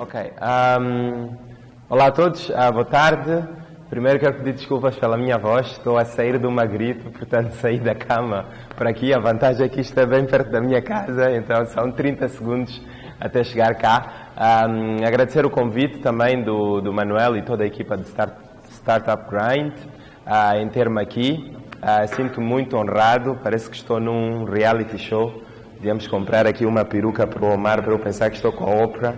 Ok. Olá a todos, boa tarde. Primeiro quero pedir desculpas pela minha voz, estou a sair de uma gripe, portanto saí da cama para aqui. A vantagem é que isto é bem perto da minha casa, então são 30 segundos até chegar cá. Agradecer o convite também do Manuel e toda a equipa de Startup Grind em ter-me aqui. Sinto-me muito honrado, parece que estou num reality show. Devíamos comprar aqui uma peruca para o Omar para eu pensar que estou com a Oprah.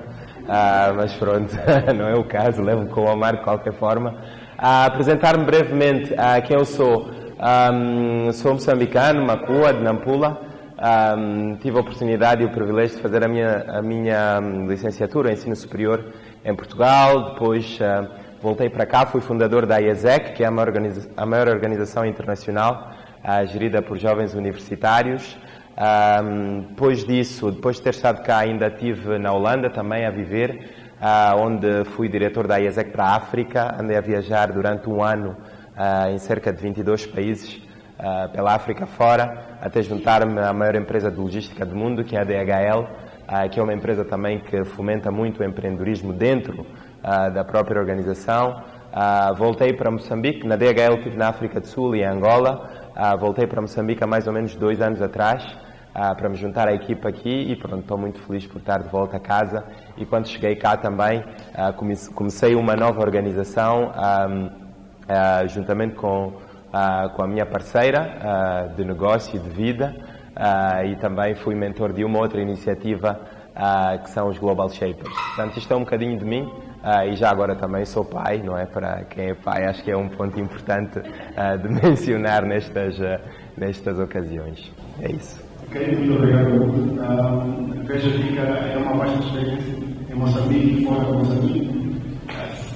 Mas pronto, não é o caso, levo com o Omar de qualquer forma. Apresentar-me brevemente quem eu sou. Sou moçambicano, Macua, de Nampula. Tive a oportunidade e o privilégio de fazer a minha licenciatura em ensino superior em Portugal. Depois voltei para cá, fui fundador da IESEC, que é a maior organização internacional gerida por jovens universitários. Depois disso, depois de ter estado cá, ainda estive na Holanda também a viver, onde fui diretor da IESEC para a África. Andei a viajar durante um ano em cerca de 22 países pela África fora, até juntar-me à maior empresa de logística do mundo, que é a DHL, que é uma empresa também que fomenta muito o empreendedorismo dentro da própria organização. Voltei para Moçambique. Na DHL estive na África do Sul e em Angola. Voltei para Moçambique há mais ou menos 2 anos atrás para me juntar à equipa aqui e pronto, estou muito feliz por estar de volta a casa. E quando cheguei cá também comecei uma nova organização juntamente com a minha parceira de negócio e de vida, e também fui mentor de uma outra iniciativa que são os Global Shapers. Portanto, isto é um bocadinho de mim. E já agora também sou pai, não é? Para quem é pai, acho que é um ponto importante de mencionar nestas ocasiões. É isso. Ok, muito obrigado. Veja que é uma vasta experiência em Moçambique e fora de Moçambique.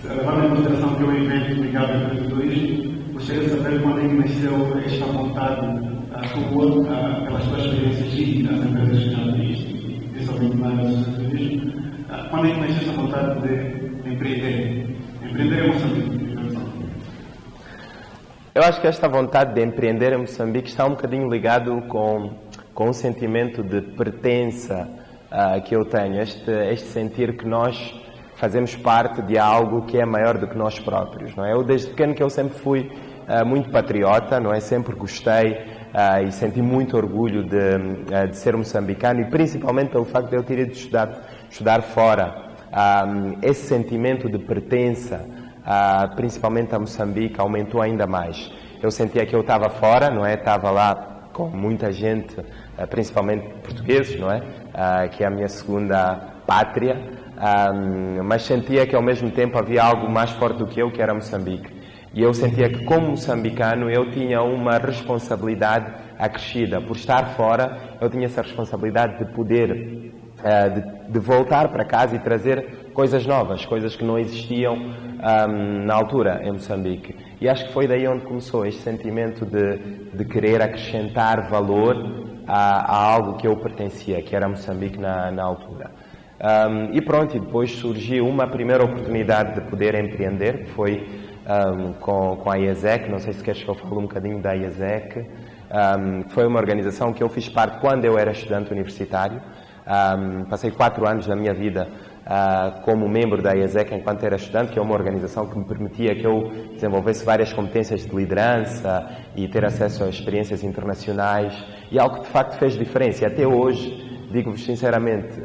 Levando em consideração que é um evento ligado ao empreendedorismo, gostaria de saber quando é que nasceu esta vontade tua pelas tuas experiências e nas empresas que já tens, principalmente na área do empreendedorismo. Quando é que nasceu esta vontade de empreender? Empreender em Moçambique. Eu acho que esta vontade de empreender em Moçambique está um bocadinho ligado com um sentimento de pertença que eu tenho. Este sentir que nós fazemos parte de algo que é maior do que nós próprios, não é? Eu desde pequeno que eu sempre fui muito patriota, não é? Sempre gostei e senti muito orgulho de ser moçambicano, e principalmente pelo facto de eu ter ido estudar fora. Esse sentimento de pertença, principalmente a Moçambique, aumentou ainda mais. Eu sentia que eu estava fora, não é? Estava lá com muita gente, principalmente portugueses, não é? Que é a minha segunda pátria, mas sentia que ao mesmo tempo havia algo mais forte do que eu, que era Moçambique. E eu sentia que, como moçambicano, eu tinha uma responsabilidade acrescida. Por estar fora, eu tinha essa responsabilidade de poder de voltar para casa e trazer coisas novas, coisas que não existiam na altura em Moçambique. E acho que foi daí onde começou este sentimento de querer acrescentar valor a algo que eu pertencia, que era Moçambique na altura. E pronto, e depois surgiu uma primeira oportunidade de poder empreender, que foi com a IESEC. Não sei se queres que eu fale um bocadinho da IESEC. Foi uma organização que eu fiz parte quando eu era estudante universitário. Passei 4 anos da minha vida como membro da IESEC enquanto era estudante, que é uma organização que me permitia que eu desenvolvesse várias competências de liderança e ter acesso a experiências internacionais, e algo que de facto fez diferença. E até hoje, digo-vos sinceramente,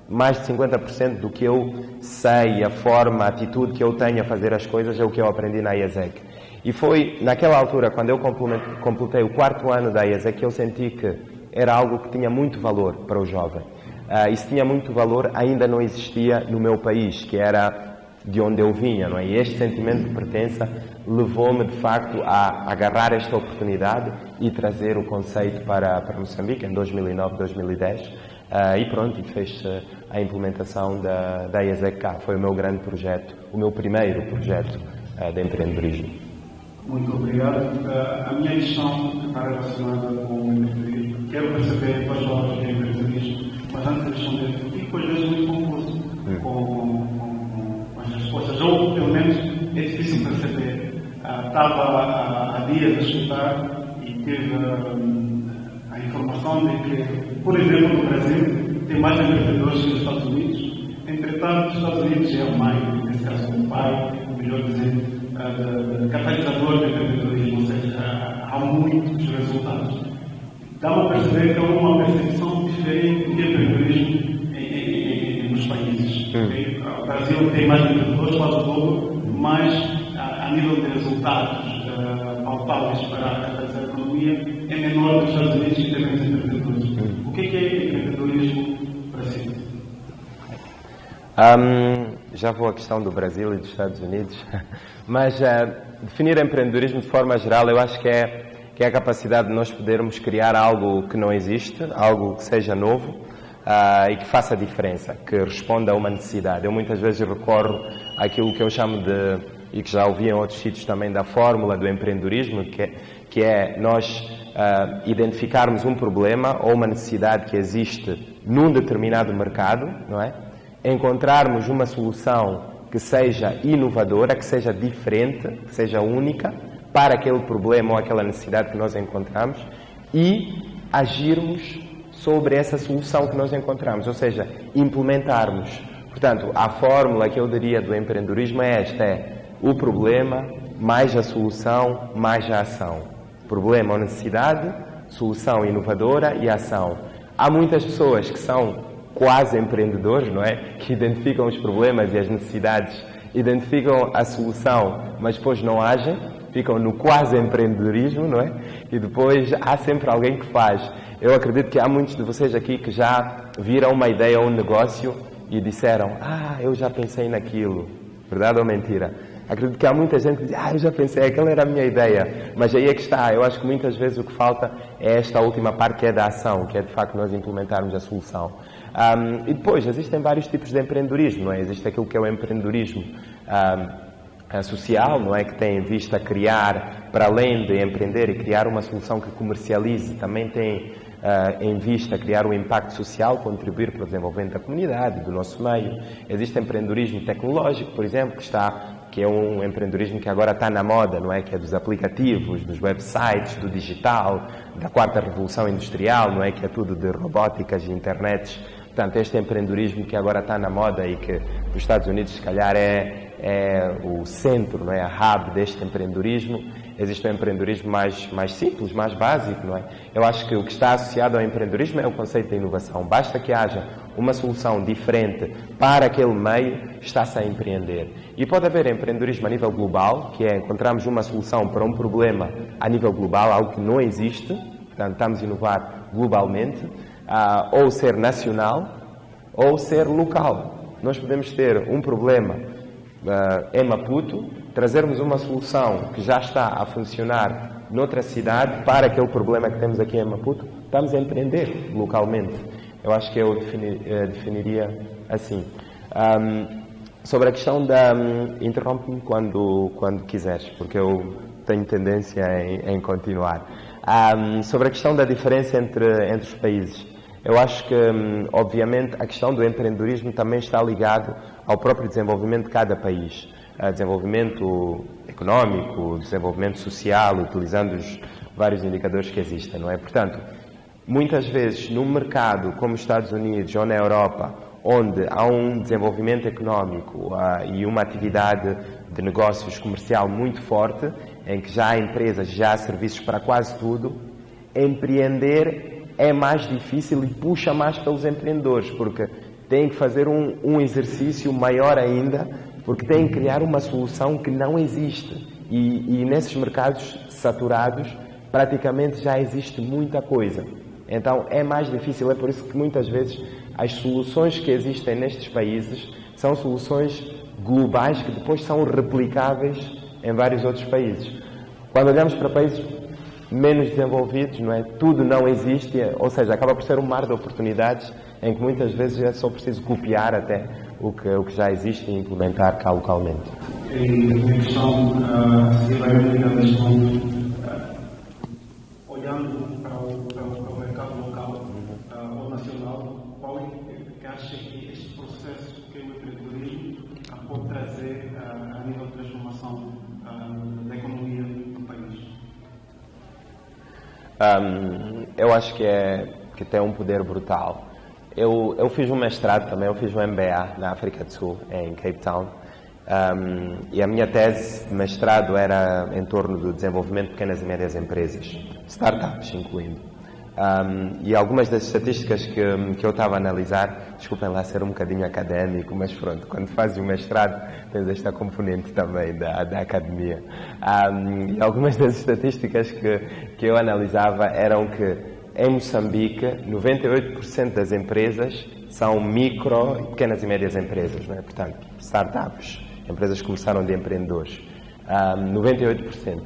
mais de 50% do que eu sei, a forma, a atitude que eu tenho a fazer as coisas é o que eu aprendi na IESEC. E foi naquela altura, quando eu completei o 4º ano da IESEC, que eu senti que era algo que tinha muito valor para o jovem. E se tinha muito valor, ainda não existia no meu país, que era de onde eu vinha, não é? E este sentimento de pertença levou-me, de facto, a agarrar esta oportunidade e trazer o conceito para Moçambique, em 2009, 2010. E pronto, e fez-se a implementação da IESEC cá. Foi o meu grande projeto, o meu primeiro projeto de empreendedorismo. Muito obrigado. A minha questão está relacionada com o empreendedorismo. Quero perceber quais palavras de empreendedorismo, mas antes de responder, fico às vezes muito confuso com as respostas, ou pelo menos é difícil perceber. Estava há dias a escutar e tive a informação de que, por exemplo, no Brasil tem mais empreendedores que nos Estados Unidos. Entretanto, tanto, os Estados Unidos é a mãe, nesse caso o pai, melhor dizendo, catalisador do empreendedorismo, ou seja, há muitos resultados. Dá-me a perceber que há uma percepção diferente do empreendedorismo nos países. Okay? O Brasil tem mais empreendedores, quase o dobro, mas a nível de resultados palpáveis para a economia é menor dos Estados Unidos em termos de empreendedores. O que é empreendedorismo para si? Já vou à questão do Brasil e dos Estados Unidos, mas definir empreendedorismo de forma geral eu acho que é a capacidade de nós podermos criar algo que não existe, algo que seja novo e que faça diferença, que responda a uma necessidade. Eu muitas vezes recorro àquilo que eu chamo de, e que já ouvi em outros sítios também, da fórmula do empreendedorismo, que é nós identificarmos um problema ou uma necessidade que existe num determinado mercado, não é? Encontrarmos uma solução que seja inovadora, que seja diferente, que seja única para aquele problema ou aquela necessidade que nós encontramos e agirmos sobre essa solução que nós encontramos, ou seja, implementarmos. Portanto, a fórmula que eu diria do empreendedorismo é esta, o problema mais a solução mais a ação. Problema ou necessidade, solução inovadora e ação. Há muitas pessoas que são quase empreendedores, não é? Que identificam os problemas e as necessidades, identificam a solução, mas depois não agem, ficam no quase empreendedorismo, não é? E depois há sempre alguém que faz. Eu acredito que há muitos de vocês aqui que já viram uma ideia ou um negócio e disseram, eu já pensei naquilo. Verdade ou mentira? Acredito que há muita gente que diz, eu já pensei, aquela era a minha ideia. Mas aí é que está. Eu acho que muitas vezes o que falta é esta última parte, que é da ação, que é de facto nós implementarmos a solução. E depois, existem vários tipos de empreendedorismo, não é? Existe aquilo que é o empreendedorismo social, não é? Que tem em vista criar, para além de empreender e criar uma solução que comercialize, também tem em vista criar um impacto social, contribuir para o desenvolvimento da comunidade, do nosso meio. Existe empreendedorismo tecnológico, por exemplo, que é um empreendedorismo que agora está na moda, não é? Que é dos aplicativos, dos websites, do digital, da quarta revolução industrial, não é? Que é tudo de robóticas e internets. Portanto, este empreendedorismo que agora está na moda e que nos Estados Unidos, se calhar, é o centro, não é? A hub deste empreendedorismo. Existe um empreendedorismo mais simples, mais básico, não é? Eu acho que o que está associado ao empreendedorismo é o conceito de inovação. Basta que haja uma solução diferente para aquele meio, está-se a empreender. E pode haver empreendedorismo a nível global, que é encontrarmos uma solução para um problema a nível global, algo que não existe, portanto, estamos a inovar globalmente, ou ser nacional, ou ser local. Nós podemos ter um problema em Maputo, trazermos uma solução que já está a funcionar noutra cidade para aquele problema que temos aqui em Maputo, estamos a empreender localmente. Eu acho que eu definiria assim. Sobre a questão da... Interrompe-me quando quiseres, porque eu tenho tendência em continuar. Sobre a questão da diferença entre os países. Eu acho que, obviamente, a questão do empreendedorismo também está ligado ao próprio desenvolvimento de cada país. Desenvolvimento económico, desenvolvimento social, utilizando os vários indicadores que existem, não é? Portanto, muitas vezes, num mercado como os Estados Unidos ou na Europa, onde há um desenvolvimento económico e uma atividade de negócios comercial muito forte, em que já há empresas, já há serviços para quase tudo, empreender é mais difícil e puxa mais pelos empreendedores, porque têm que fazer um exercício maior ainda, porque têm que criar uma solução que não existe. E nesses mercados saturados, praticamente já existe muita coisa. Então é mais difícil, é por isso que muitas vezes as soluções que existem nestes países são soluções globais que depois são replicáveis em vários outros países. Quando olhamos para países menos desenvolvidos, não é? Tudo não existe, ou seja, acaba por ser um mar de oportunidades em que muitas vezes é só preciso copiar até o que já existe e implementar cá localmente. E a questão, se vai ligando este ponto, olhando para o mercado local ou nacional, qual é que acha que este processo que é o empreendedorismo pode trazer a nível de transformação da economia do país? Eu acho que tem um poder brutal. Eu fiz um mestrado também, eu fiz um MBA na África do Sul, em Cape Town. E a minha tese de mestrado era em torno do desenvolvimento de pequenas e médias empresas, startups incluindo. E algumas das estatísticas que eu estava a analisar, desculpem lá ser um bocadinho académico, mas pronto, quando fazes o mestrado tens esta componente também da academia. E algumas das estatísticas que eu analisava eram que em Moçambique 98% das empresas são micro e pequenas e médias empresas, não é? Portanto, startups, empresas que começaram de empreendedores. 98%.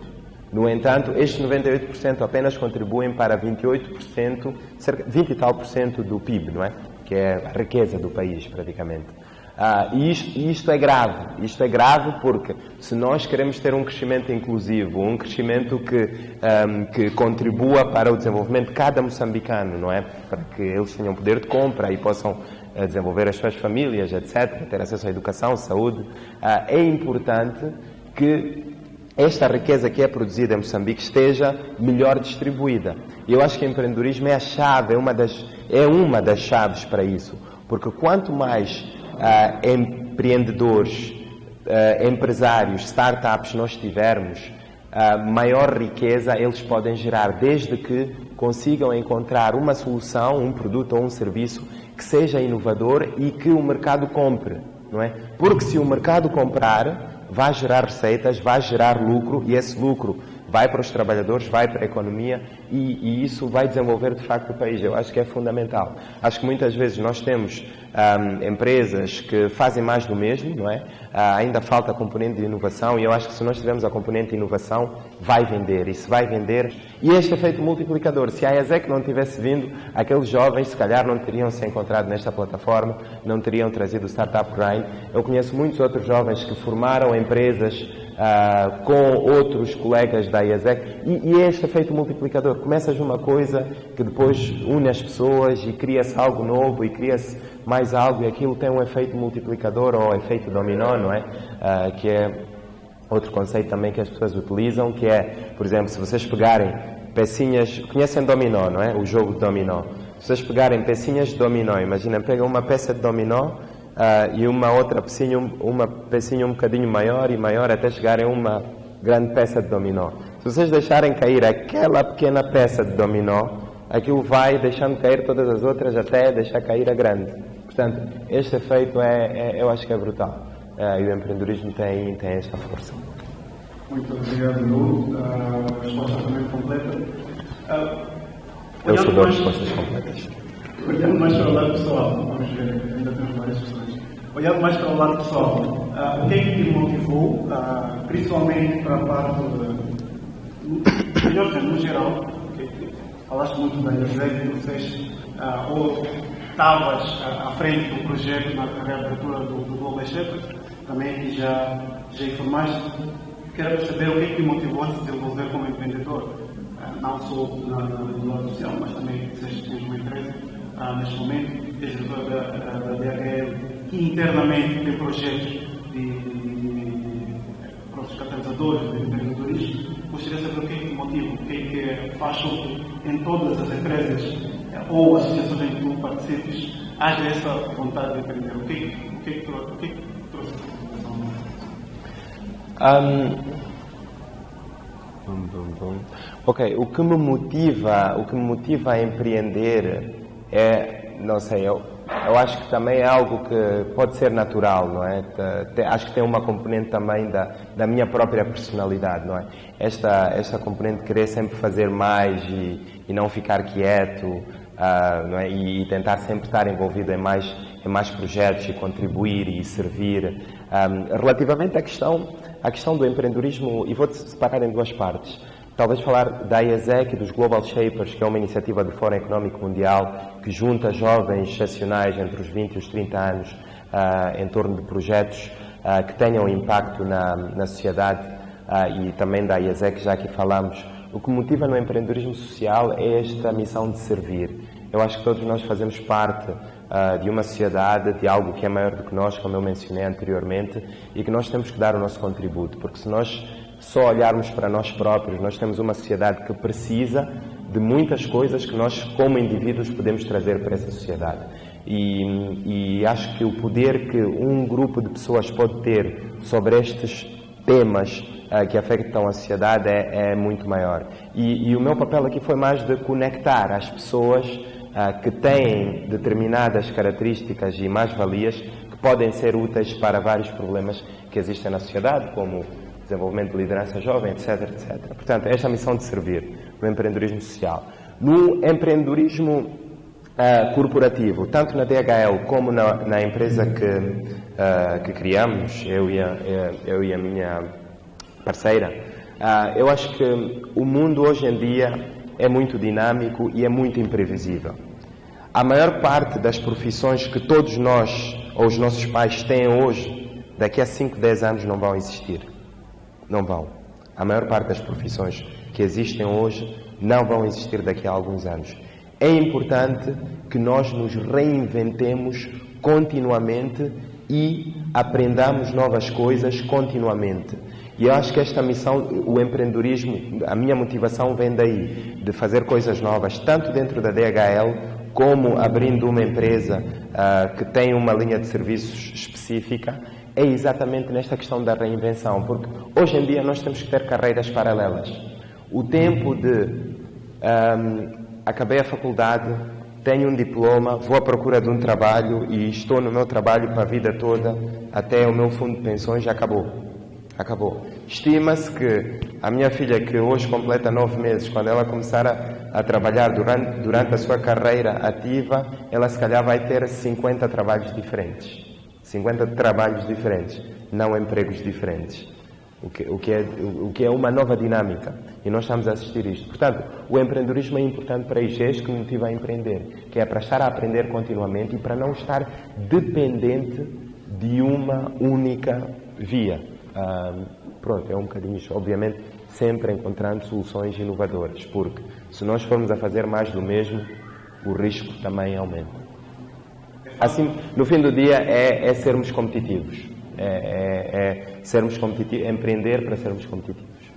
No entanto, estes 98% apenas contribuem para 28%, cerca de 20 e tal por cento do PIB, não é? Que é a riqueza do país, praticamente. E isto é grave. Isto é grave porque se nós queremos ter um crescimento inclusivo, um crescimento que contribua para o desenvolvimento de cada moçambicano, não é? Para que eles tenham poder de compra e possam desenvolver as suas famílias, etc., ter acesso à educação, saúde, é importante que esta riqueza que é produzida em Moçambique esteja melhor distribuída. E eu acho que o empreendedorismo é a chave, é uma das chaves para isso. Porque quanto mais empreendedores, empresários, startups nós tivermos, maior riqueza eles podem gerar, desde que consigam encontrar uma solução, um produto ou um serviço que seja inovador e que o mercado compre, não é? Porque se o mercado comprar, vai gerar receitas, vai gerar lucro e esse lucro vai para os trabalhadores, vai para a economia e isso vai desenvolver de facto o país. Eu acho que é fundamental. Acho que muitas vezes nós temos empresas que fazem mais do mesmo, não é? Ainda falta a componente de inovação e eu acho que se nós tivermos a componente de inovação, vai vender. E se vai vender, e este efeito multiplicador, se a ESEC não tivesse vindo, aqueles jovens se calhar não teriam se encontrado nesta plataforma, não teriam trazido o Startup Grind. Eu conheço muitos outros jovens que formaram empresas com outros colegas da IASEC e este efeito multiplicador. Começas uma coisa que depois une as pessoas e cria-se algo novo e cria-se mais algo e aquilo tem um efeito multiplicador ou efeito dominó, não é? Que é outro conceito também que as pessoas utilizam, que é, por exemplo, se vocês pegarem pecinhas, conhecem dominó, não é? O jogo de dominó. Se vocês pegarem pecinhas de dominó, imagina, pegam uma peça de dominó e uma outra pecinha, uma pecinha um bocadinho maior e maior até chegarem a uma grande peça de dominó. Se vocês deixarem cair aquela pequena peça de dominó, aquilo vai deixando cair todas as outras até deixar cair a grande. Portanto, este efeito eu acho que é brutal. E o empreendedorismo tem esta força. Muito obrigado, Lu. A resposta também completa. Eu sou das respostas completas. Olhando mais para o lado pessoal, vamos ver, ainda temos várias questões. Olhando mais para o lado pessoal, o que é que te motivou, principalmente para a parte, melhor dizendo, no geral, falaste muito da IASEC, vocês, ou estavas à frente do projeto na reabertura do Global Shepherd, também que já informaste. Quero saber o que é que te motivou a se desenvolver como empreendedor, não só no lado social, mas também vocês têm uma empresa neste momento, diretor da DRL, que internamente tem projetos para os catalisadores de empreendedorismo. Gostaria de saber o que é que motiva, o que é que faz com que em todas as empresas ou associações em que tu participes haja essa vontade de empreender. O que é que trouxe essa motivação? Ok, o que me motiva a empreender não sei, eu acho que também é algo que pode ser natural, não é? Acho que tem uma componente também da minha própria personalidade, não é? Esta componente de querer sempre fazer mais e não ficar quieto, não é? E tentar sempre estar envolvido em mais projetos e contribuir e servir. Relativamente à questão do empreendedorismo, e vou-te separar em duas partes. Talvez falar da IASEC e dos Global Shapers, que é uma iniciativa do Fórum Económico Mundial que junta jovens excepcionais entre os 20 e os 30 anos em torno de projetos que tenham impacto na sociedade, e também da IASEC, já que falamos. O que motiva no empreendedorismo social é esta missão de servir. Eu acho que todos nós fazemos parte de uma sociedade, de algo que é maior do que nós, como eu mencionei anteriormente, e que nós temos que dar o nosso contributo, porque se nós só olharmos para nós próprios, nós temos uma sociedade que precisa de muitas coisas que nós, como indivíduos, podemos trazer para essa sociedade. E acho que o poder que um grupo de pessoas pode ter sobre estes temas que afetam a sociedade é muito maior. E o meu papel aqui foi mais de conectar as pessoas que têm determinadas características e mais-valias que podem ser úteis para vários problemas que existem na sociedade, como desenvolvimento de liderança jovem, etc, etc. Portanto, esta é a missão de servir no empreendedorismo social. No empreendedorismo corporativo, tanto na DHL como na empresa que criamos, eu e a minha parceira, eu acho que o mundo hoje em dia é muito dinâmico e é muito imprevisível. A maior parte das profissões que todos nós ou os nossos pais têm hoje, daqui a 5, 10 anos não vão existir. Não vão. A maior parte das profissões que existem hoje não vão existir daqui a alguns anos. É importante que nós nos reinventemos continuamente e aprendamos novas coisas continuamente. E eu acho que esta missão, o empreendedorismo, a minha motivação vem daí, de fazer coisas novas, tanto dentro da DHL, como abrindo uma empresa que tem uma linha de serviços específica, é exatamente nesta questão da reinvenção, porque hoje em dia nós temos que ter carreiras paralelas. O tempo de acabei a faculdade, tenho um diploma, vou à procura de um trabalho e estou no meu trabalho para a vida toda, até o meu fundo de pensões, já acabou. Acabou. Estima-se que a minha filha, que hoje completa 9 meses, quando ela começar a trabalhar durante a sua carreira ativa, ela se calhar vai ter 50 trabalhos diferentes. 50 trabalhos diferentes, não empregos diferentes. O que é uma nova dinâmica. E nós estamos a assistir isto. Portanto, o empreendedorismo é importante para isso, é isto que me motiva a empreender, que é para estar a aprender continuamente e para não estar dependente de uma única via. Pronto, é um bocadinho isto. Obviamente, sempre encontrando soluções inovadoras, porque se nós formos a fazer mais do mesmo, o risco também aumenta. Assim, no fim do dia, é sermos competitivos. É sermos competitivos, empreender para sermos competitivos.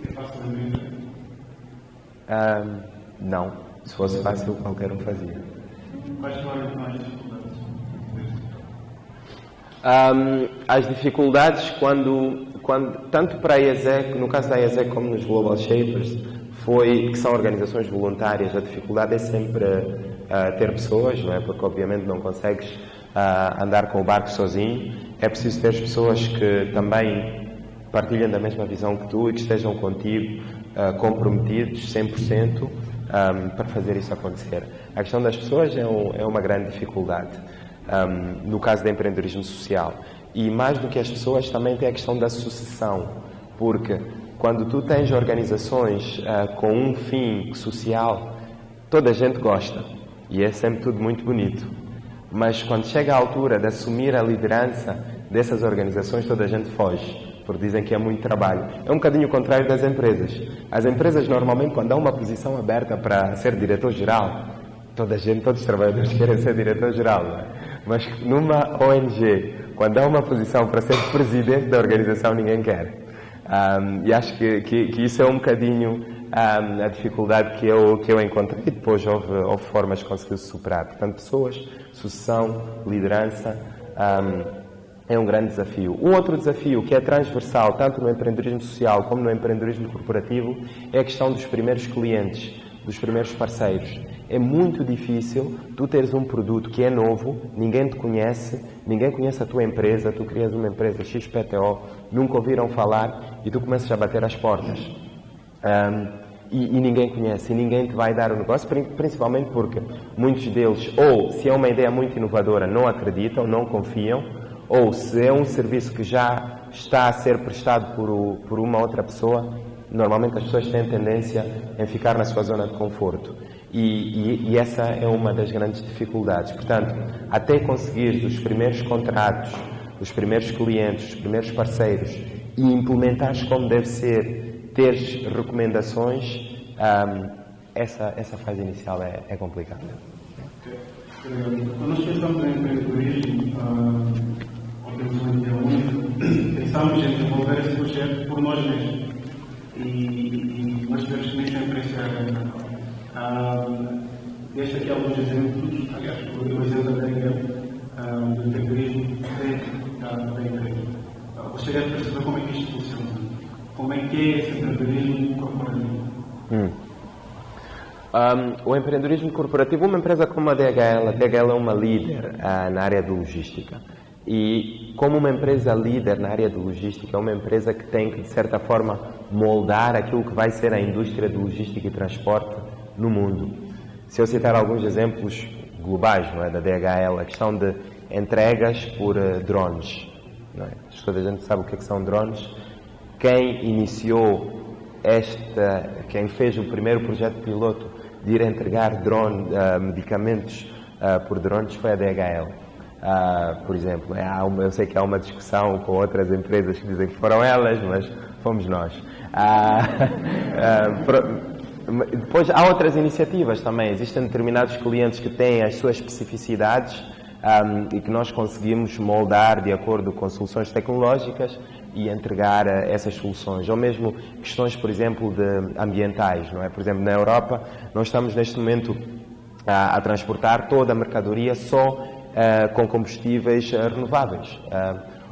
É fácil empreender? Não. Se fosse fácil, qualquer um fazia. Quais foram as mais dificuldades? As dificuldades quando tanto para a IESEC, no caso da IESEC como nos Global Shapers, que são organizações voluntárias, a dificuldade é sempre ter pessoas, não é? Porque obviamente não consegues andar com o barco sozinho, é preciso ter pessoas que também partilhem da mesma visão que tu e que estejam contigo, comprometidos 100% para fazer isso acontecer. A questão das pessoas é uma grande dificuldade. No caso do empreendedorismo social. E mais do que as pessoas, também tem a questão da sucessão, porque quando tu tens organizações com um fim social, toda a gente gosta, e é sempre tudo muito bonito. Mas quando chega a altura de assumir a liderança dessas organizações, toda a gente foge, porque dizem que é muito trabalho. É um bocadinho o contrário das empresas. As empresas, normalmente, quando há uma posição aberta para ser diretor-geral, todos os trabalhadores querem ser diretor-geral, não é? Mas numa ONG, quando há uma posição para ser presidente da organização, ninguém quer. E acho que isso é um bocadinho a dificuldade que eu encontrei, e depois houve formas de conseguir superar. Portanto, pessoas, sucessão, liderança, é um grande desafio. Um outro desafio que é transversal, tanto no empreendedorismo social como no empreendedorismo corporativo, é a questão dos primeiros clientes, dos primeiros parceiros. É muito difícil tu teres um produto que é novo, ninguém te conhece, ninguém conhece a tua empresa, tu crias uma empresa XPTO, nunca ouviram falar e tu começas a bater as portas. E ninguém conhece, e ninguém te vai dar o negócio, principalmente porque muitos deles, ou se é uma ideia muito inovadora, não acreditam, não confiam, ou se é um serviço que já está a ser prestado por uma outra pessoa, normalmente as pessoas têm tendência em ficar na sua zona de conforto. E essa é uma das grandes dificuldades. Portanto, até conseguir os primeiros contratos, os primeiros clientes, os primeiros parceiros e implementares como deve ser, teres recomendações, essa fase inicial é complicada. Quando nós pensamos em empreendedorismo, ou temos uma ideia única, pensamos em desenvolver esse projeto por nós mesmos. E nós tivemos que nem sempre isso Este aqui é alguns exemplos, aliás, o exemplo da do empreendedorismo dentro da empresa. Gostaria de perceber como é que isto funciona. Como é que é esse empreendedorismo corporativo? O empreendedorismo corporativo, uma empresa como a DHL é uma líder na área de logística. E como uma empresa líder na área de logística, é uma empresa que tem que, de certa forma, moldar aquilo que vai ser a indústria de logística e transporte no mundo. Se eu citar alguns exemplos globais, não é, da DHL, a questão de entregas por drones. Não é? Toda a gente sabe o que são drones. Quem iniciou quem fez o primeiro projeto piloto de ir entregar medicamentos por drones foi a DHL. Por exemplo, eu sei que há uma discussão com outras empresas que dizem que foram elas, mas fomos nós. Depois há outras iniciativas também. Existem determinados clientes que têm as suas especificidades e que nós conseguimos moldar de acordo com soluções tecnológicas e entregar essas soluções. Ou mesmo questões, por exemplo, ambientais. Não é? Por exemplo, na Europa, nós estamos neste momento a transportar toda a mercadoria só com combustíveis renováveis.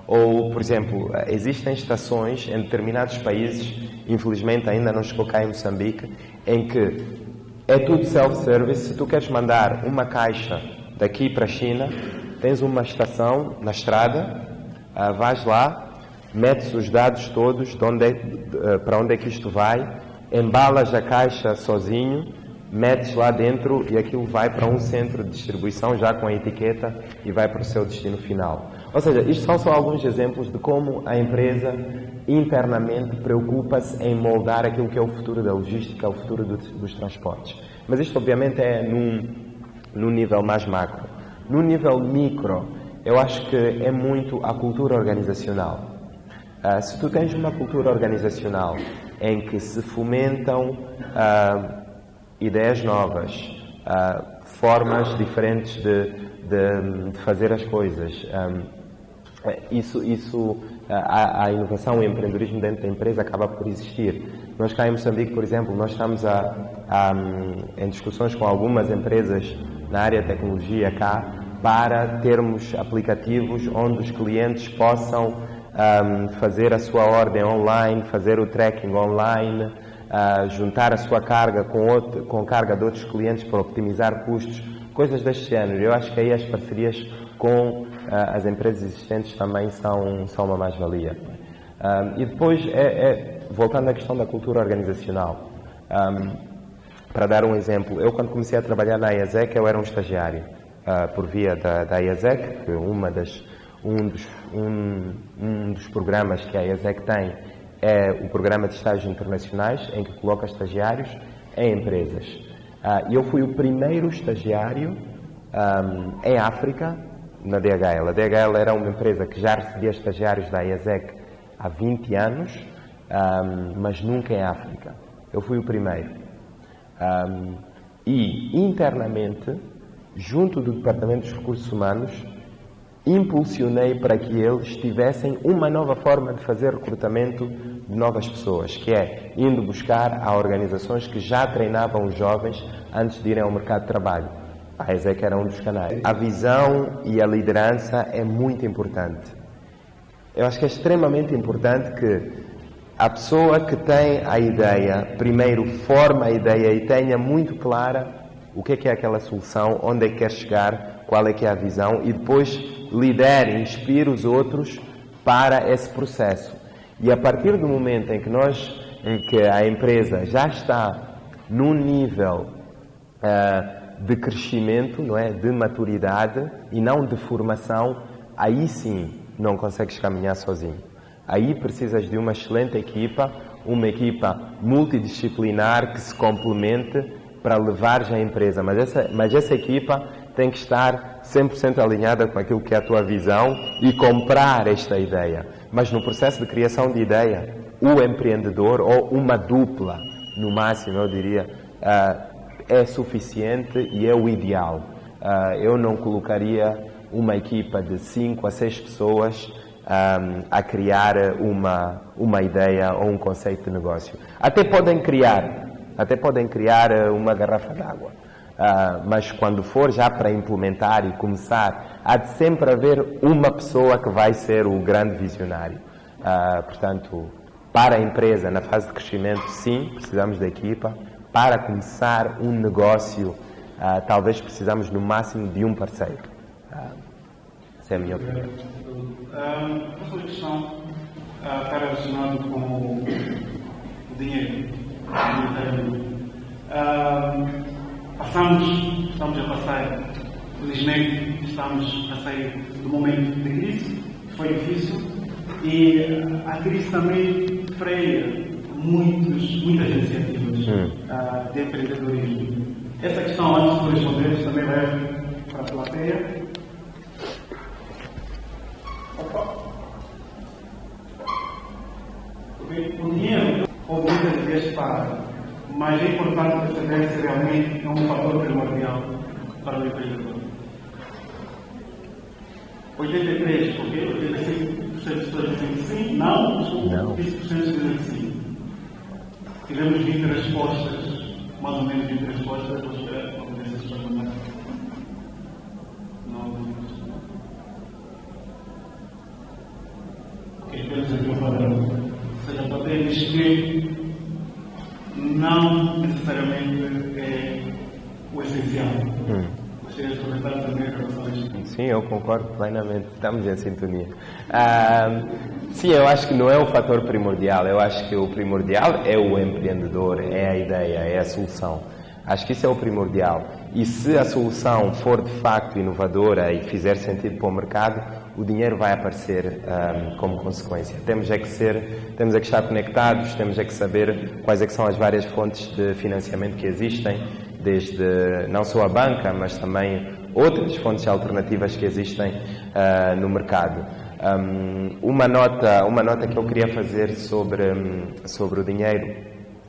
Ou, por exemplo, existem estações em determinados países, infelizmente ainda não chegou cá em Moçambique, em que é tudo self-service. Se tu queres mandar uma caixa daqui para a China, tens uma estação na estrada, vais lá, metes os dados todos para onde é que isto vai, embalas a caixa sozinho, metes lá dentro e aquilo vai para um centro de distribuição já com a etiqueta e vai para o seu destino final. Ou seja, isto são só alguns exemplos de como a empresa internamente preocupa-se em moldar aquilo que é o futuro da logística, o futuro dos transportes. Mas isto obviamente é num nível mais macro. No nível micro, eu acho que é muito a cultura organizacional. Se tu tens uma cultura organizacional em que se fomentam ideias novas, formas diferentes de fazer as coisas, a inovação e o empreendedorismo dentro da empresa acaba por existir. Nós cá em Moçambique, por exemplo, nós estamos em discussões com algumas empresas na área de tecnologia cá para termos aplicativos onde os clientes possam fazer a sua ordem online, fazer o tracking online, juntar a sua carga com carga de outros clientes para optimizar custos, coisas deste género. Eu acho que aí as parcerias com as empresas existentes também são uma mais-valia. E depois, voltando à questão da cultura organizacional, para dar um exemplo, eu quando comecei a trabalhar na IASEC, eu era um estagiário, por via da IASEC, que um dos programas que a IASEC tem é o programa de estágios internacionais, em que coloca estagiários em empresas. E eu fui o primeiro estagiário em África na DHL. A DHL era uma empresa que já recebia estagiários da IASEC há 20 anos, mas nunca em África. Eu fui o primeiro. E internamente, junto do Departamento dos Recursos Humanos, impulsionei para que eles tivessem uma nova forma de fazer recrutamento de novas pessoas, que é indo buscar a organizações que já treinavam os jovens antes de irem ao mercado de trabalho. A IASEC era um dos canais. A visão e a liderança é muito importante. Eu acho que é extremamente importante que a pessoa que tem a ideia, primeiro forma a ideia e tenha muito clara o que é aquela solução, onde é que quer chegar, qual é que é a visão, e depois lidere e inspire os outros para esse processo. E a partir do momento em que a empresa já está num nível de crescimento, não é, de maturidade e não de formação, aí sim não consegues caminhar sozinho. Aí precisas de uma excelente equipa, uma equipa multidisciplinar que se complemente para levares a empresa. Mas essa equipa tem que estar 100% alinhada com aquilo que é a tua visão e comprar esta ideia. Mas no processo de criação de ideia, o empreendedor ou uma dupla, no máximo eu diria, é suficiente e é o ideal. Eu não colocaria uma equipa de 5 a 6 pessoas a criar uma ideia ou um conceito de negócio. Até podem criar uma garrafa d'água. mas quando for já para implementar e começar, há de sempre haver uma pessoa que vai ser o grande visionário. Portanto, para a empresa, na fase de crescimento, sim, precisamos da equipa. Para começar um negócio, talvez precisamos no máximo de um parceiro. Essa é a minha opinião. A sua questão está relacionada com o dinheiro. Estamos a passar, felizmente, estamos a sair do momento de crise, foi difícil, e a crise também freia muitas iniciativas de empreendedorismo. Essa questão, antes de responder, também vai para a plateia. O dinheiro, muitas vezes paga, mas é importante perceber se realmente é um fator primordial para o empreendedor. 83, porque 86% das pessoas dizem que sim, não, 20% dizem que sim. Tivemos 20 respostas, mais ou menos 20 respostas, vou esperar para ver se as pessoas não. Ok, temos aqui o padrão. Ou seja, a plateia diz que não necessariamente é o essencial. Gostaria de comentar também em relação a isto. Sim, eu concordo plenamente. Estamos em sintonia. Sim, eu acho que não é o fator primordial. Eu acho que o primordial é o empreendedor, é a ideia, é a solução. Acho que isso é o primordial. E se a solução for de facto inovadora e fizer sentido para o mercado, o dinheiro vai aparecer como consequência. Temos é que estar conectados, temos é que saber quais é que são as várias fontes de financiamento que existem, desde não só a banca, mas também outras fontes alternativas que existem no mercado. Uma nota que eu queria fazer sobre o dinheiro,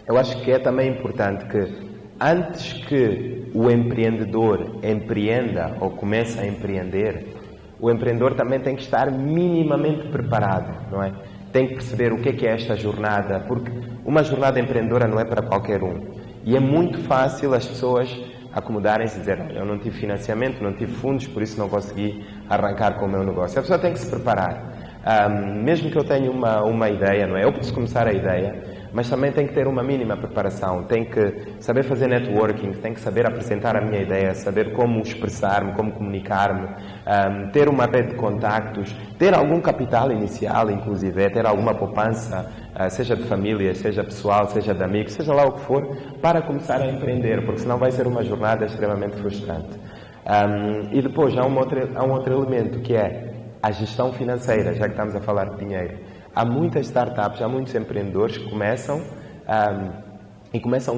eu acho que é também importante que antes que o empreendedor empreenda ou comece a empreender, o empreendedor também tem que estar minimamente preparado, não é? Tem que perceber o que é esta jornada, porque uma jornada empreendedora não é para qualquer um. E é muito fácil as pessoas acomodarem-se e dizer: eu não tive financiamento, não tive fundos, por isso não consegui arrancar com o meu negócio. A pessoa tem que se preparar. Mesmo que eu tenha uma ideia, não é? Eu posso começar a ideia, mas também tem que ter uma mínima preparação, tem que saber fazer networking, tem que saber apresentar a minha ideia, saber como expressar-me, como comunicar-me, ter uma rede de contactos, ter algum capital inicial, inclusive, ter alguma poupança, seja de família, seja pessoal, seja de amigos, seja lá o que for, para começar a empreender, porque senão vai ser uma jornada extremamente frustrante. E depois há um outro elemento, que é a gestão financeira, já que estamos a falar de dinheiro. Há muitas startups, há muitos empreendedores que começam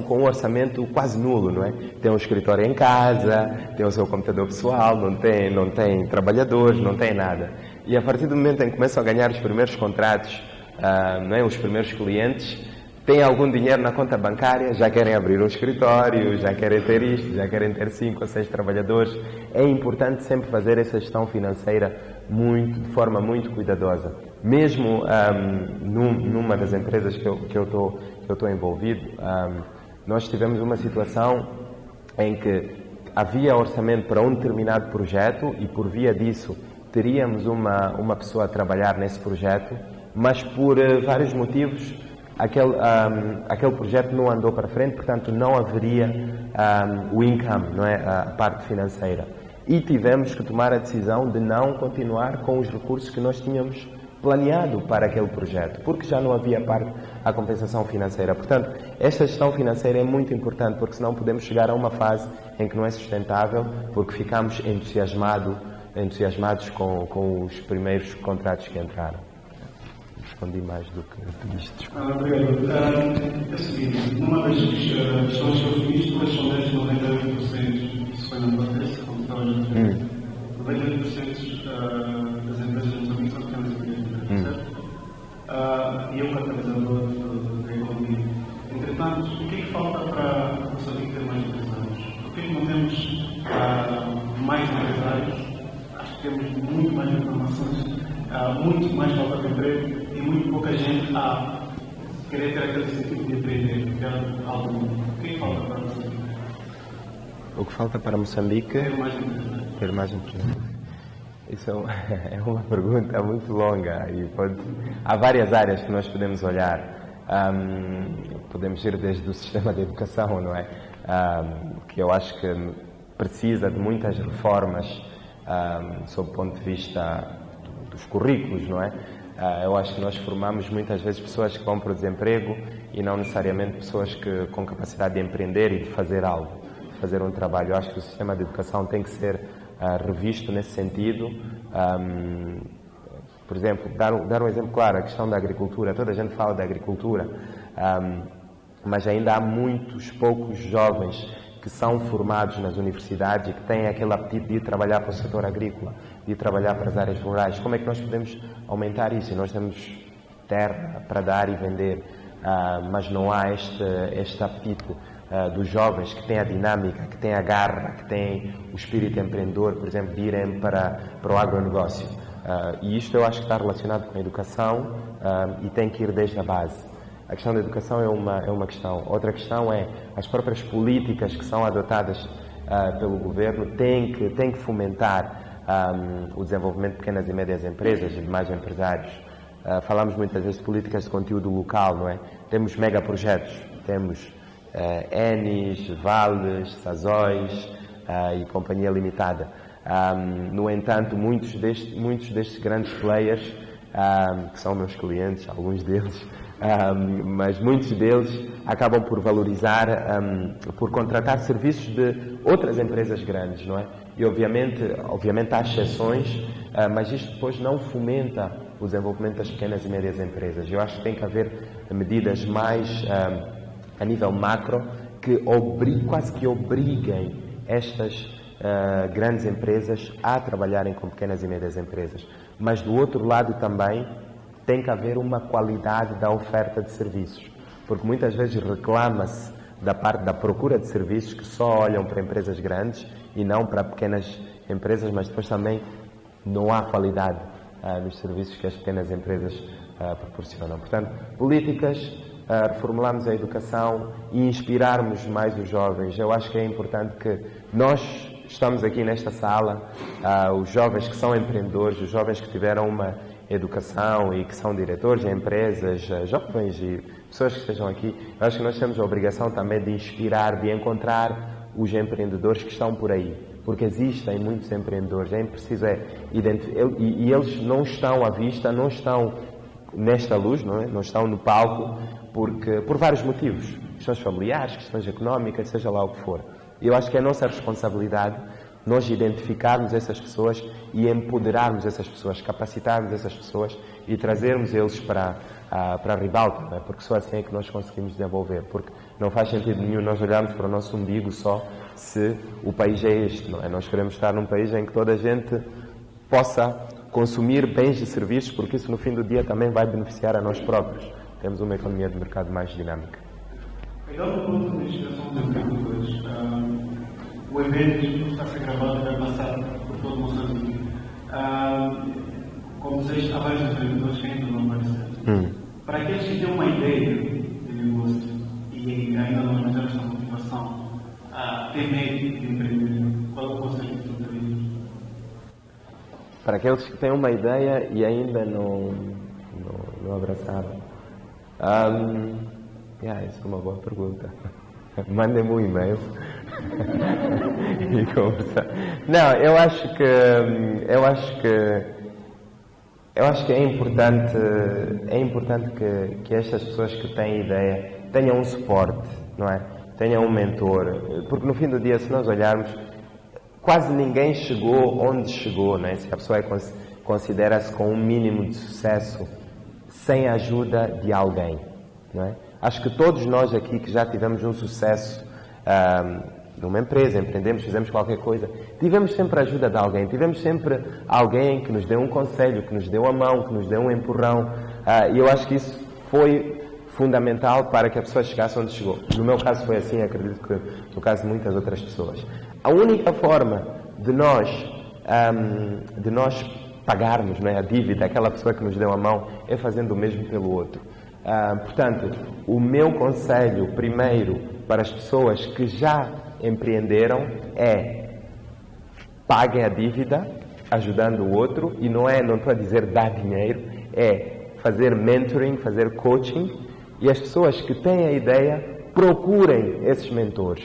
com um orçamento quase nulo, não é? Tem um escritório em casa, tem o seu computador pessoal, não tem trabalhadores, não tem nada. E a partir do momento em que começam a ganhar os primeiros contratos, não é? Os primeiros clientes, têm algum dinheiro na conta bancária, já querem abrir um escritório, já querem ter isto, já querem ter 5 ou 6 trabalhadores. É importante sempre fazer essa gestão financeira de forma muito cuidadosa. Mesmo numa das empresas que eu estou envolvido, nós tivemos uma situação em que havia orçamento para um determinado projeto e, por via disso, teríamos uma pessoa a trabalhar nesse projeto, mas por vários motivos aquele projeto não andou para frente, portanto não haveria o income, não é? A parte financeira. E tivemos que tomar a decisão de não continuar com os recursos que nós tínhamos planeado para aquele projeto, porque já não havia a compensação financeira. Portanto, esta gestão financeira é muito importante, porque senão podemos chegar a uma fase em que não é sustentável, porque ficamos entusiasmados com os primeiros contratos que entraram. Respondi mais do que isto. Obrigado. É o seguinte, numa das questões que eu fiz, tu respondeste 98%, isso foi na tua tese, como estava a dizer. 98% das empresas não são pequenas empresas, certo? E é um catalisador da economia. Entretanto, o que é que falta para Moçambique ter mais empresários? Por que é que não temos mais empresários? Acho que temos muito mais informações, muito mais falta de emprego e muito pouca gente a querer ter aquele sentido de empreender, que é algo. O que é que falta para Moçambique? O que falta para Moçambique? Ter mais empresas. Isso é uma pergunta muito longa e há várias áreas que nós podemos olhar. Podemos ir desde o sistema de educação, não é? Que eu acho que precisa de muitas reformas sob o ponto de vista dos currículos, não é? Eu acho que nós formamos muitas vezes pessoas que vão para o desemprego e não necessariamente pessoas com capacidade de empreender e de fazer algo, de fazer um trabalho. Eu acho que o sistema de educação tem que ser revisto nesse sentido. Por exemplo, dar um exemplo claro, a questão da agricultura. Toda a gente fala da agricultura, mas ainda há poucos jovens que são formados nas universidades e que têm aquele apetite de ir trabalhar para o setor agrícola, de ir trabalhar para as áreas rurais. Como é que nós podemos aumentar isso? E nós temos terra para dar e vender, mas não há este apetite dos jovens que têm a dinâmica, que têm a garra, que têm o espírito empreendedor, por exemplo, de irem para o agronegócio. E isto eu acho que está relacionado com a educação e tem que ir desde a base. A questão da educação é uma questão. Outra questão é as próprias políticas que são adotadas pelo governo têm que fomentar o desenvolvimento de pequenas e médias empresas e de mais empresários. Falamos muitas vezes de políticas de conteúdo local, não é? Temos megaprojetos, temos Enis, Vales, Sazóis e Companhia Limitada. No entanto, muitos destes grandes players, que são meus clientes, alguns deles, mas muitos deles acabam por valorizar, por contratar serviços de outras empresas grandes, não é? E obviamente há exceções, mas isto depois não fomenta o desenvolvimento das pequenas e médias empresas. Eu acho que tem que haver medidas mais a nível macro que quase que obriguem estas grandes empresas a trabalharem com pequenas e médias empresas. Mas do outro lado também tem que haver uma qualidade da oferta de serviços, porque muitas vezes reclama-se da parte da procura de serviços que só olham para empresas grandes e não para pequenas empresas, mas depois também não há qualidade nos serviços que as pequenas empresas proporcionam. Portanto, políticas, reformularmos a educação e inspirarmos mais os jovens. Eu acho que é importante que nós estamos aqui nesta sala, os jovens que são empreendedores, os jovens que tiveram uma educação e que são diretores de empresas, jovens e pessoas que estejam aqui, eu acho que nós temos a obrigação também de inspirar, de encontrar os empreendedores que estão por aí, porque existem muitos empreendedores, é preciso e eles não estão à vista, não estão nesta luz, não é? Não estão no palco, por vários motivos, questões familiares, questões económicas, seja lá o que for. Eu acho que é a nossa responsabilidade nós identificarmos essas pessoas e empoderarmos essas pessoas, capacitarmos essas pessoas e trazermos eles para a ribalta, não é? Porque só assim é que nós conseguimos desenvolver, porque não faz sentido nenhum nós olharmos para o nosso umbigo só se o país é este, não é? Nós queremos estar num país em que toda a gente possa consumir bens e serviços, porque isso no fim do dia também vai beneficiar a nós próprios. Temos uma economia de mercado mais dinâmica. Pegando o ponto de instituição dos agricultores, o evento está a ser gravado e vai passar por todo o Moçambique. Como dizeste, há vários agricultores que ainda não apareceram. Para aqueles que têm uma ideia de negócio e ainda não tiveram esta motivação a ter medo de empreender, qual é o conselho que tu terias? Para aqueles que têm uma ideia e ainda não abraçaram. Isso é uma boa pergunta. Mandem-me um e-mail e conversar. Não, eu acho que é importante que estas pessoas que têm ideia tenham um suporte, não é? Tenham um mentor, porque no fim do dia, se nós olharmos, quase ninguém chegou onde chegou, não é? Se a pessoa considera-se com um mínimo de sucesso sem a ajuda de alguém, não é? Acho que todos nós aqui que já tivemos um sucesso numa empresa, empreendemos, fizemos qualquer coisa, tivemos sempre a ajuda de alguém, tivemos sempre alguém que nos deu um conselho, que nos deu a mão, que nos deu um empurrão, e eu acho que isso foi fundamental para que a pessoa chegasse onde chegou. No meu caso foi assim, acredito que no caso de muitas outras pessoas. A única forma de nós pagarmos, não é, a dívida, aquela pessoa que nos deu a mão, é fazendo o mesmo pelo outro. Portanto, o meu conselho primeiro para as pessoas que já empreenderam é paguem a dívida ajudando o outro, e não estou a dizer dar dinheiro, é fazer mentoring, fazer coaching, e as pessoas que têm a ideia procurem esses mentores.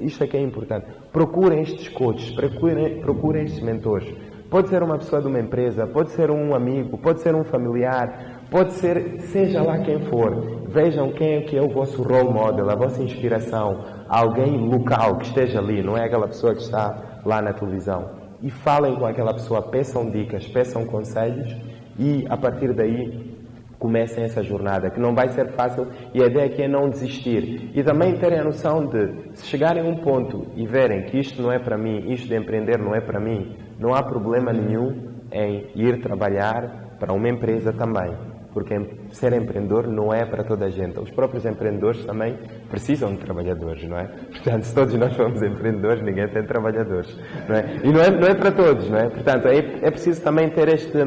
Isto é que é importante. Procurem estes coaches, procurem estes mentores. Pode ser uma pessoa de uma empresa, pode ser um amigo, pode ser um familiar, pode ser, seja lá quem for. Vejam quem é que é o vosso role model, a vossa inspiração, alguém local que esteja ali, não é aquela pessoa que está lá na televisão. E falem com aquela pessoa, peçam dicas, peçam conselhos e a partir daí comecem essa jornada, que não vai ser fácil, e a ideia aqui é não desistir. E também terem a noção de, se chegarem a um ponto e verem que isto não é para mim, isto de empreender não é para mim, não há problema nenhum em ir trabalhar para uma empresa também. Porque ser empreendedor não é para toda a gente. Os próprios empreendedores também precisam de trabalhadores, não é? Portanto, se todos nós formos empreendedores, ninguém tem trabalhadores, não é? E não é para todos, não é? Portanto, é preciso também ter este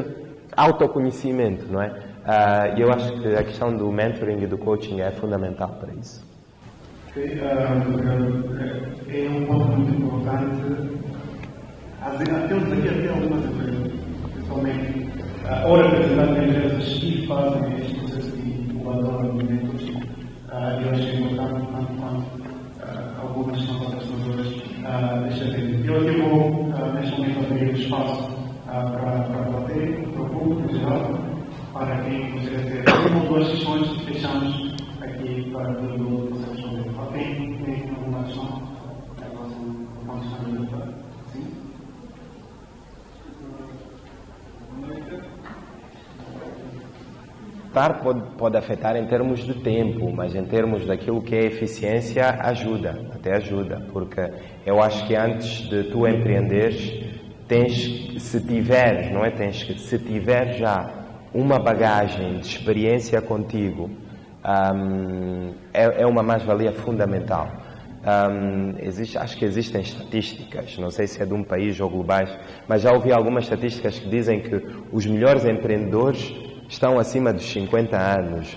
autoconhecimento, não é? E eu acho que a questão do mentoring e do coaching é fundamental para isso. É um ponto muito importante. Temos aqui até algumas empresas, principalmente ora representantes de empresas que fazem este processo de incubadora de mentores. Eu acho que é importante, tanto quanto algumas são patrocinadoras desta vez. Eu aqui vou, neste momento, abrir espaço para bater, para o público em geral, para quem quiser ter uma ou duas sessões que fechamos aqui para todo mundo possa responder. Alguém tem alguma questão? Uma questão de sim? Pode afetar em termos de tempo, mas em termos daquilo que é eficiência, até ajuda, porque eu acho que antes de tu empreenderes, se tiver já uma bagagem de experiência contigo, é uma mais-valia fundamental. Acho que existem estatísticas, não sei se é de um país ou globais, mas já ouvi algumas estatísticas que dizem que os melhores empreendedores estão acima dos 50 anos.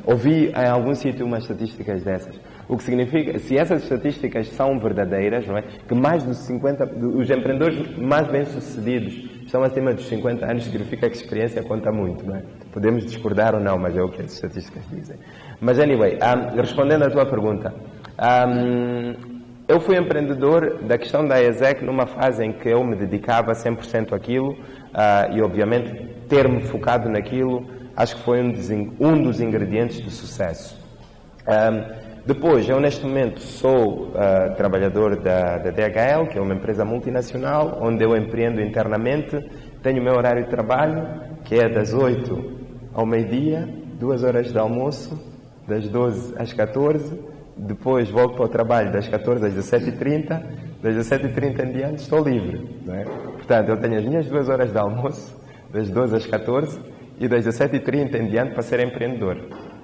Ouvi em algum sítio umas estatísticas dessas. O que significa, se essas estatísticas são verdadeiras, não é? Que os empreendedores mais bem-sucedidos estão acima dos 50 anos, significa que a experiência conta muito, não é? Podemos discordar ou não, mas é o que as estatísticas dizem. Mas, anyway, respondendo à tua pergunta, eu fui empreendedor da questão da ESEC numa fase em que eu me dedicava 100% àquilo e, obviamente, ter-me focado naquilo, acho que foi um dos ingredientes de sucesso. Depois, eu neste momento sou trabalhador da DHL, que é uma empresa multinacional, onde eu empreendo internamente, tenho o meu horário de trabalho, que é das 8 ao meio-dia, 2 horas de almoço, das 12 às 14, depois volto para o trabalho das 14 às 17h30, das 17h30 em diante estou livre, não é? Portanto, eu tenho as minhas 2 horas de almoço, das 12 às 14 e das 17h30 em diante para ser empreendedor,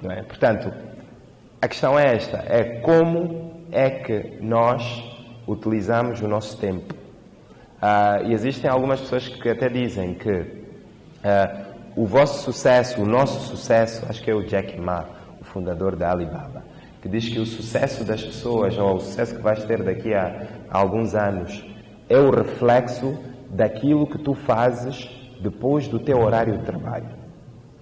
não é? Portanto, a questão é esta, é como é que nós utilizamos o nosso tempo. E existem algumas pessoas que até dizem que o vosso sucesso, o nosso sucesso, acho que é o Jack Ma, o fundador da Alibaba, que diz que o sucesso das pessoas, ou o sucesso que vais ter daqui a alguns anos, é o reflexo daquilo que tu fazes depois do teu horário de trabalho.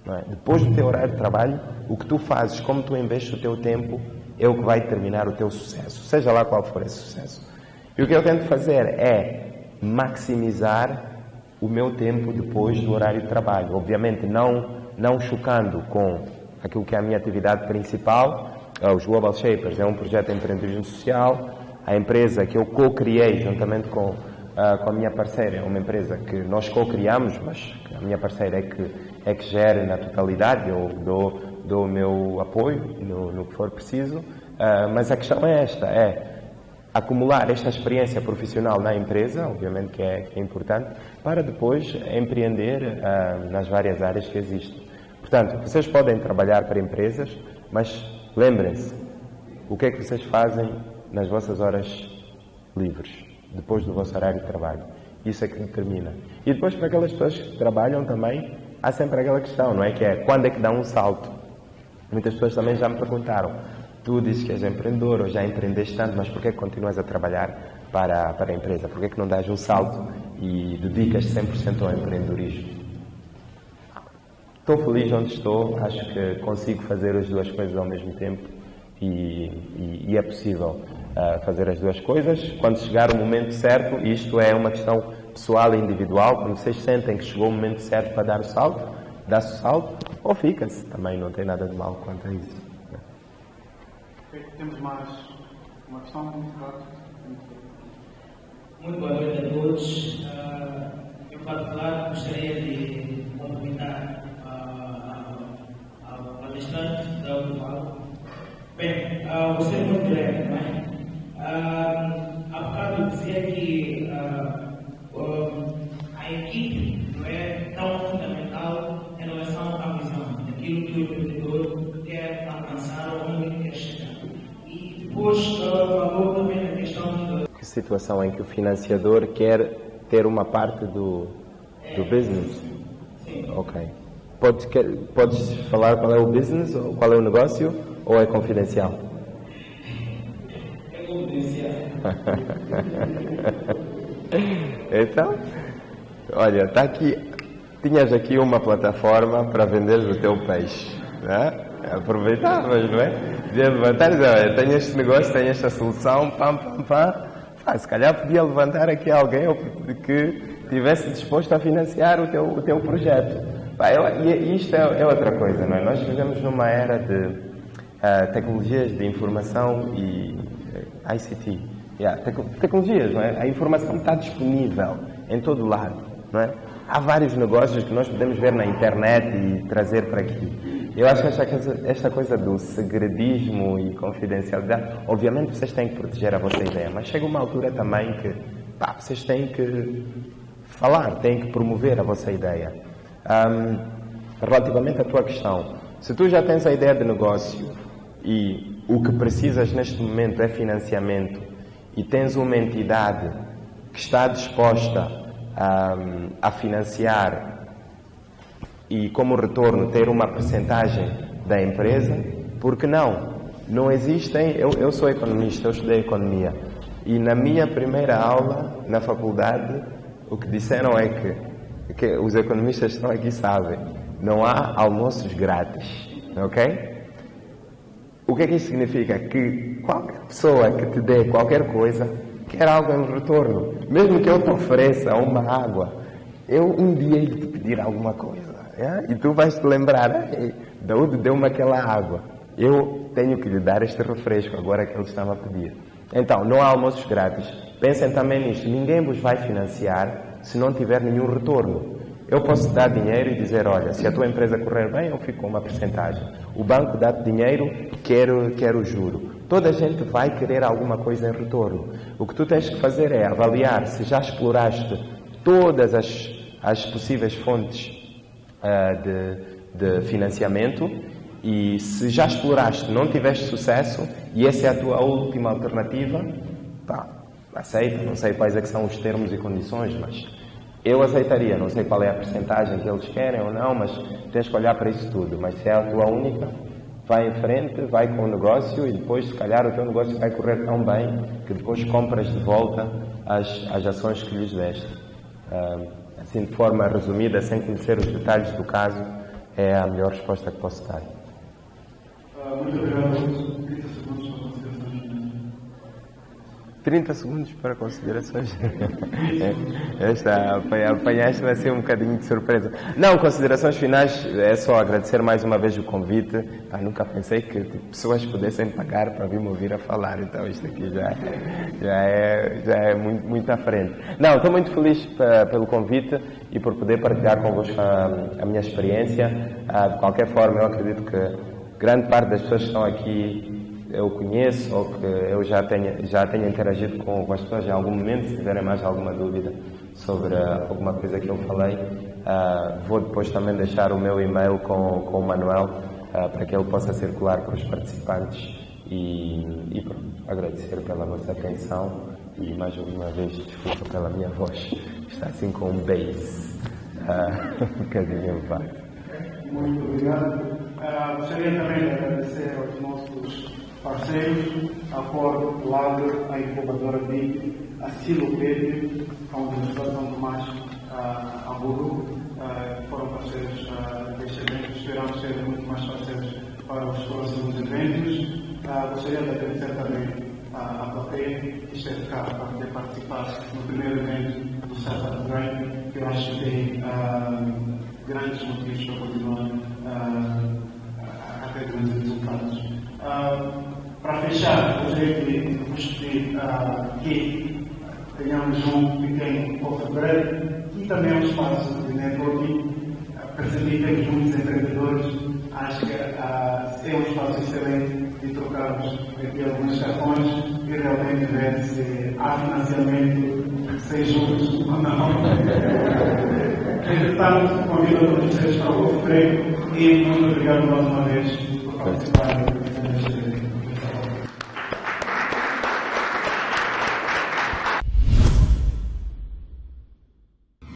Não é? Depois do teu horário de trabalho, o que tu fazes, como tu investes o teu tempo, é o que vai determinar o teu sucesso, seja lá qual for esse sucesso. E o que eu tento fazer é maximizar o meu tempo depois do horário de trabalho. Obviamente não chocando com aquilo que é a minha atividade principal. Os Global Shapers é um projeto de empreendedorismo social. A empresa que eu co-criei juntamente com a minha parceira, é uma empresa que nós co-criamos, mas a minha parceira é que gere na totalidade. Eu dou o meu apoio no que for preciso. Mas a questão é esta, acumular esta experiência profissional na empresa, obviamente que é importante, para depois empreender nas várias áreas que existem. Portanto, vocês podem trabalhar para empresas, mas lembrem-se, o que é que vocês fazem nas vossas horas livres, depois do vosso horário de trabalho? Isso é que determina. E depois, para aquelas pessoas que trabalham também, há sempre aquela questão, não é? Que é, quando é que dá um salto? Muitas pessoas também já me perguntaram, tu dizes que és empreendedor ou já empreendeste tanto, mas por que continuas a trabalhar para a empresa? Por que não dás um salto e dedicas 100% ao empreendedorismo? Estou feliz onde estou, acho que consigo fazer as duas coisas ao mesmo tempo e é possível fazer as duas coisas. Quando chegar o momento certo, isto é uma questão pessoal e individual, quando vocês sentem que chegou o momento certo para dar o salto, dá-se o salto ou fica-se, também não tem nada de mal quanto a isso. Temos mais uma questão muito rápida. Muito boa noite a todos. Eu, em particular, gostaria de cumprimentar ao palestrante da Uruguai. Bem, vou ser muito direto, não é? Há bocado dizia que a equipe não é tão fundamental em relação à visão, daquilo que o empreendedor quer alcançar ou onde quer chegar. E depois falou também na questão de... Que situação em que o financiador quer ter uma parte do business? Sim. Ok. Podes falar qual é o business, ou qual é o negócio, ou é confidencial? É confidencial. Então, olha, está aqui, tinhas aqui uma plataforma para venderes o teu peixe, né? Aproveitavas, não é? Podia levantar e dizer, olha, tenho este negócio, tenho esta solução, pam. Se calhar podia levantar aqui alguém que estivesse disposto a financiar o teu projeto. E isto é outra coisa, não é? Nós vivemos numa era de tecnologias de informação e ICT. Tecnologias, não é? A informação está disponível em todo lado, não é? Há vários negócios que nós podemos ver na internet e trazer para aqui. Eu acho que esta coisa do segredismo e confidencialidade, obviamente vocês têm que proteger a vossa ideia, mas chega uma altura também que vocês têm que falar, têm que promover a vossa ideia. Relativamente à tua questão, se tu já tens a ideia de negócio e o que precisas neste momento é financiamento e tens uma entidade que está disposta a financiar e como retorno ter uma percentagem da empresa, por que não? Não existem, eu sou economista, eu estudei economia e na minha primeira aula na faculdade o que disseram é que os economistas estão aqui sabem, não há almoços grátis, ok? O que é que isso significa? Que qualquer pessoa que te dê qualquer coisa quer algo em retorno, mesmo que eu te ofereça uma água, eu um dia hei de te pedir alguma coisa. E tu vais te lembrar, Daúde deu-me aquela água, eu tenho que lhe dar este refresco agora que ele estava a pedir. Então, não há almoços grátis. Pensem também nisto, ninguém vos vai financiar se não tiver nenhum retorno. Eu posso dar dinheiro e dizer, olha, se a tua empresa correr bem, eu fico com uma percentagem. O banco dá-te dinheiro, quero o juro. Toda a gente vai querer alguma coisa em retorno. O que tu tens que fazer é avaliar se já exploraste todas as possíveis fontes de financiamento e se já exploraste, não tiveste sucesso e essa é a tua última alternativa, aceita, não sei quais é que são os termos e condições, mas eu aceitaria, não sei qual é a percentagem que eles querem ou não, mas tens que olhar para isso tudo, mas se é a tua única, vai em frente, vai com o negócio e depois se calhar o teu negócio vai correr tão bem que depois compras de volta as ações que lhes deste. Assim, de forma resumida, sem conhecer os detalhes do caso, é a melhor resposta que posso dar. Muito obrigado. 30 segundos para 30 segundos para considerações. Apanhaste-me assim um bocadinho de surpresa. Não, considerações finais, é só agradecer mais uma vez o convite. Nunca pensei que pessoas pudessem pagar para vir me ouvir a falar, então isto aqui já é muito à frente. Não, estou muito feliz pelo convite e por poder partilhar convosco a minha experiência. De qualquer forma, eu acredito que grande parte das pessoas que estão aqui eu conheço ou que eu já tenho interagido com as pessoas em algum momento. Se tiverem mais alguma dúvida sobre alguma coisa que eu falei, vou depois também deixar o meu e-mail com o Manuel para que ele possa circular para os participantes e pronto, agradecer pela vossa atenção e mais uma vez desculpa pela minha voz, está assim com um bass um bocadinho elevado. Muito obrigado. Gostaria também de agradecer aos nossos parceiros, a Cor, Lager, a Incubadora BIC, a Silo Pedro, a Universidade de São Tomás, a Burro, foram parceiros deste evento. Esperamos ser muito mais parceiros para os próximos eventos. Gostaria de agradecer também a plateia que esteve cá para poder participar no primeiro evento do César Brain, que eu acho que tem grandes motivos para continuar a ter grandes resultados. Para fechar, gostaria de vos pedir que tenhamos um pequeno coffee break e também um espaço de networking. Percebi que temos muitos empreendedores, acho que é um espaço excelente de trocarmos aqui alguns cartões e realmente ver se há financiamento, se juntos ou não. Entretanto, convido a todos vocês para o coffee break e muito obrigado mais uma vez por participarem.